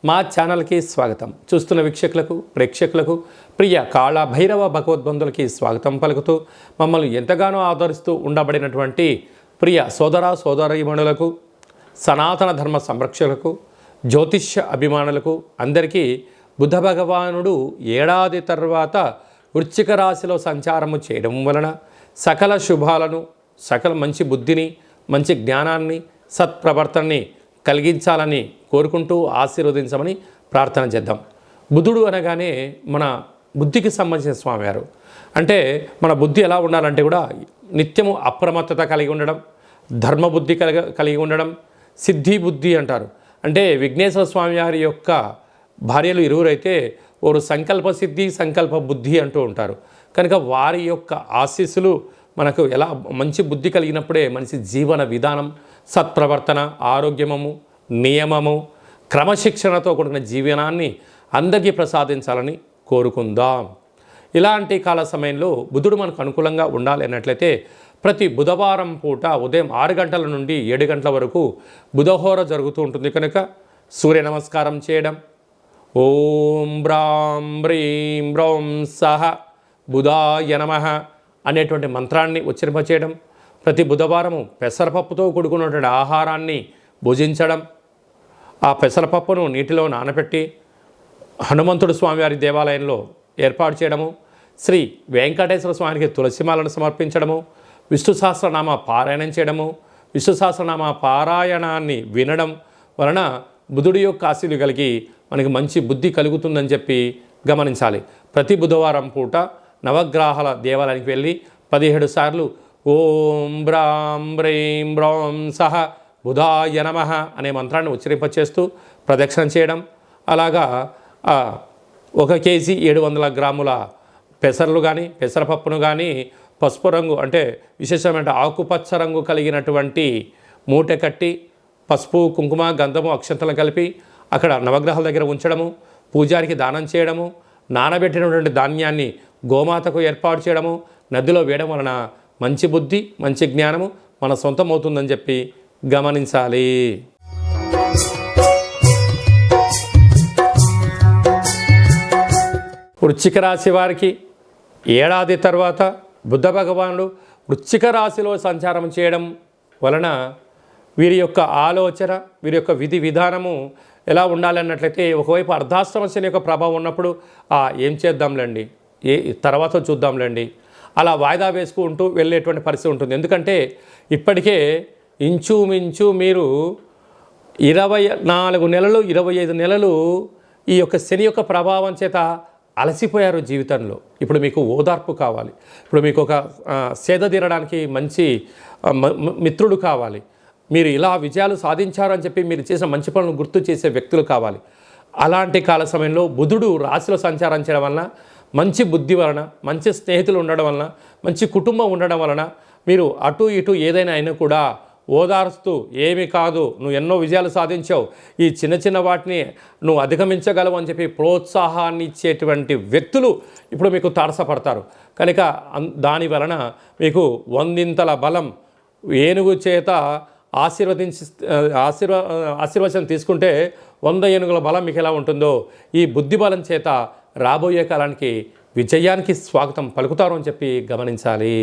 మా ఛానల్కి స్వాగతం. చూస్తున్న వీక్షకులకు ప్రేక్షకులకు ప్రియ కాళ భైరవ భగవద్బంధులకి స్వాగతం పలుకుతూ మమ్మల్ని ఎంతగానో ఆదరిస్తూ ఉండబడినటువంటి ప్రియ సోదర సోదరీమణులకు, సనాతన ధర్మ సంరక్షకులకు, జ్యోతిష్య అభిమానులకు అందరికీ బుధ భగవానుడు ఏడాది తర్వాత వృశ్చిక రాశిలో సంచారము చేయడం వలన సకల శుభాలను, సకల మంచి బుద్ధిని, మంచి జ్ఞానాన్ని, సత్ప్రవర్తనని కలిగించాలని కోరుకుంటూ ఆశీర్వదించమని ప్రార్థన చేద్దాం. బుధుడు అనగానే మన బుద్ధికి సంబంధించిన స్వామివారు. అంటే మన బుద్ధి ఎలా ఉండాలంటే కూడా నిత్యము అప్రమత్తత కలిగి ఉండడం, ధర్మబుద్ధి కలిగి ఉండడం, సిద్ధి బుద్ధి అంటారు. అంటే విఘ్నేశ్వర స్వామివారి యొక్క భార్యలు ఇరువురైతే వారు సంకల్ప సిద్ధి, సంకల్ప బుద్ధి అంటూ ఉంటారు. కనుక వారి యొక్క ఆశీస్సులు మనకు ఎలా మంచి బుద్ధి కలిగినప్పుడే మనిషి జీవన విధానం, సత్ప్రవర్తన, ఆరోగ్యము, నియమము, క్రమశిక్షణతో కూడిన జీవనాన్ని అందరికీ ప్రసాదించాలని కోరుకుందాం. ఇలాంటి కాల సమయంలో బుధుడు మనకు అనుకూలంగా ఉండాలి అన్నట్లయితే ప్రతి బుధవారం పూట ఉదయం 6 గంటల నుండి 7 గంటల వరకు బుధహోర జరుగుతూ ఉంటుంది. కనుక సూర్య నమస్కారం చేయడం, ఓం బ్రాం బ్రీం బ్రౌం సహ బుధాయ నమః అనేటువంటి మంత్రాన్ని ఉచ్చరింపచేయడం, ప్రతి బుధవారము పెసరపప్పుతో కూడుకున్నటువంటి ఆహారాన్ని భుజించడం, ఆ పెసరపప్పును నీటిలో నానబెట్టి హనుమంతుడు స్వామివారి దేవాలయంలో ఏర్పాటు చేయడము, శ్రీ వెంకటేశ్వర స్వామికి తులసిమాలను సమర్పించడము, విష్ణు సహస్రనామ పారాయణం చేయడము, విష్ణు సహస్రనామ పారాయణాన్ని వినడం వలన బుధుడి యొక్క ఆశీలు కలిగి మనకి మంచి బుద్ధి కలుగుతుందని చెప్పి గమనించాలి. ప్రతి బుధవారం పూట నవగ్రహాల దేవాలయానికి వెళ్ళి 17 సార్లు ఓం బ్రాం బ్రీం బ్రౌం సహ బుధాయ నమః అనే మంత్రాన్ని ఉచ్చరింపచేస్తూ ప్రదక్షిణ చేయడం. అలాగా 1 కేజీ 700 గ్రాముల పెసర్లు కానీ, పెసరపప్పును కానీ పసుపు రంగు అంటే విశేషమైన ఆకుపచ్చ రంగు కలిగినటువంటి మూట కట్టి పసుపు, కుంకుమ, గంధము, అక్షంతలు కలిపి అక్కడ నవగ్రహాల దగ్గర ఉంచడము, పూజారికి దానం చేయడము, నానబెట్టినటువంటి ధాన్యాన్ని గోమాతకు ఏర్పాటు చేయడము, నదిలో వేయడం వలన మంచి బుద్ధి, మంచి జ్ఞానము మన సొంతం అవుతుందని చెప్పి గమనించాలి. వృశ్చిక రాశి వారికి ఏడాది తర్వాత బుధ భగవానుడు వృశ్చిక రాశిలో సంచారం చేయడం వలన వీరి యొక్క ఆలోచన, వీరి యొక్క విధి విధానము ఎలా ఉండాలన్నట్లయితే ఒకవైపు అర్ధాష్టమ శని యొక్క ప్రభావం ఉన్నప్పుడు ఏం చేద్దాంలేండి, తర్వాత చూద్దాంలేండి అలా వాయిదా వేసుకుంటూ వెళ్ళేటువంటి పరిస్థితి ఉంటుంది. ఎందుకంటే ఇప్పటికే ఇంచుమించు మీరు 24 నెలలు 25 నెలలు ఈ యొక్క శని యొక్క ప్రభావం చేత అలసిపోయారు జీవితంలో. ఇప్పుడు మీకు ఓదార్పు కావాలి, ఇప్పుడు మీకు ఒక సేద తీరడానికి మంచి మిత్రుడు కావాలి, మీరు ఇలా విజయాలు సాధించారు అని చెప్పి మీరు చేసిన మంచి పనులను గుర్తు చేసే వ్యక్తులు కావాలి. అలాంటి కాల సమయంలో బుధుడు రాశిలో సంచారం చేయడం వలన, మంచి బుద్ధి వలన, మంచి స్నేహితులు ఉండడం వలన, మంచి కుటుంబం ఉండడం వలన మీరు అటు ఇటు ఏదైనా అయినా కూడా ఓదారుస్తూ ఏమీ కాదు, నువ్వు ఎన్నో విజయాలు సాధించావు, ఈ చిన్న చిన్న వాటిని నువ్వు అధిగమించగలవు అని చెప్పి ప్రోత్సాహాన్ని ఇచ్చేటువంటి వ్యక్తులు ఇప్పుడు మీకు తారసపడతారు. కనుక దాని వలన మీకు 100 బలం. ఏనుగు చేత ఆశీర్వచనం తీసుకుంటే 100 ఏనుగుల బలం మీకు ఎలా ఉంటుందో ఈ బుద్ధి బలం చేత రాబోయే కాలానికి విజయానికి స్వాగతం పలుకుతారు అని చెప్పి గమనించాలి.